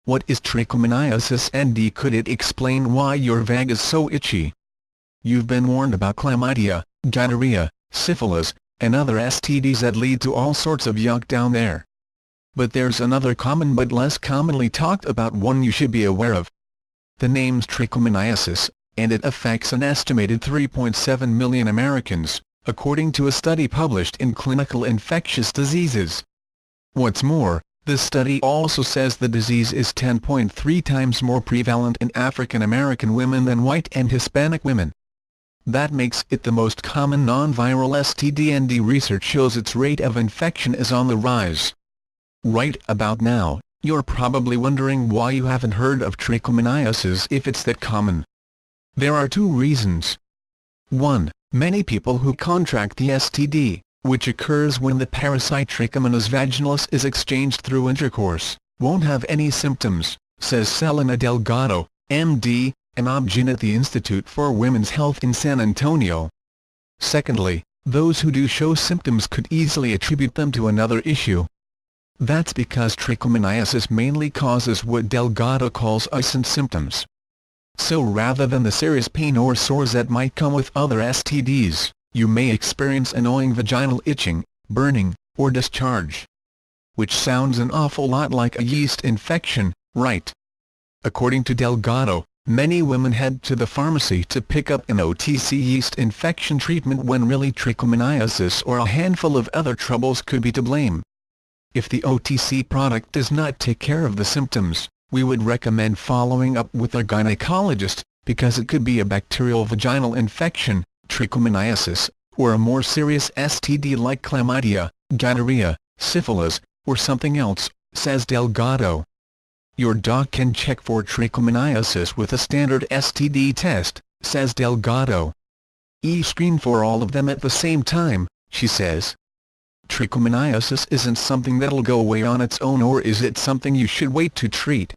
What is trichomoniasis and could it explain why your vag is so itchy? You've been warned about chlamydia, gonorrhea, syphilis, and other STDs that lead to all sorts of yuck down there. But there's another common but less commonly talked about one you should be aware of. The name's trichomoniasis, and it affects an estimated 3.7 million Americans, according to a study published in Clinical Infectious Diseases. What's more, the study also says the disease is 10.3 times more prevalent in African American women than white and Hispanic women. That makes it the most common non-viral STD, and research shows its rate of infection is on the rise. Right about now, you're probably wondering why you haven't heard of trichomoniasis if it's that common. There are two reasons. 1. Many people who contract the STD, which occurs when the parasite Trichomonas vaginalis is exchanged through intercourse, won't have any symptoms, says Selena Delgado, MD, an obgyn at the Institute for Women's Health in San Antonio. Secondly, those who do show symptoms could easily attribute them to another issue. That's because trichomoniasis mainly causes what Delgado calls icent symptoms. So rather than the serious pain or sores that might come with other STDs, you may experience annoying vaginal itching, burning, or discharge. Which sounds an awful lot like a yeast infection, right? According to Delgado, many women head to the pharmacy to pick up an OTC yeast infection treatment when really trichomoniasis or a handful of other troubles could be to blame. If the OTC product does not take care of the symptoms, we would recommend following up with a gynecologist, because it could be a bacterial vaginal infection, trichomoniasis, or a more serious STD like chlamydia, gonorrhea, syphilis, or something else, says Delgado. Your doc can check for trichomoniasis with a standard STD test, says Delgado. Screen for all of them at the same time, she says. Trichomoniasis isn't something that'll go away on its own, or is it something you should wait to treat?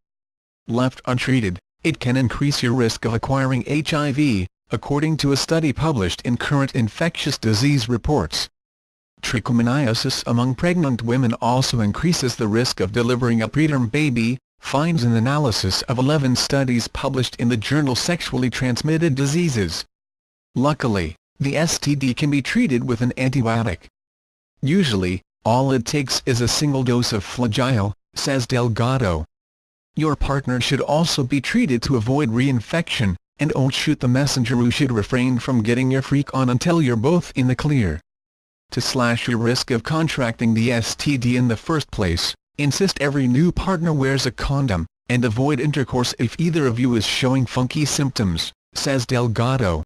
Left untreated, it can increase your risk of acquiring HIV, according to a study published in Current Infectious Disease Reports. Trichomoniasis among pregnant women also increases the risk of delivering a preterm baby, finds an analysis of 11 studies published in the journal Sexually Transmitted Diseases. Luckily, the STD can be treated with an antibiotic. Usually, all it takes is a single dose of Flagyl, says Delgado. Your partner should also be treated to avoid reinfection, and don't shoot the messenger who should refrain from getting your freak on until you're both in the clear. To slash your risk of contracting the STD in the first place, insist every new partner wears a condom, and avoid intercourse if either of you is showing funky symptoms, says Delgado.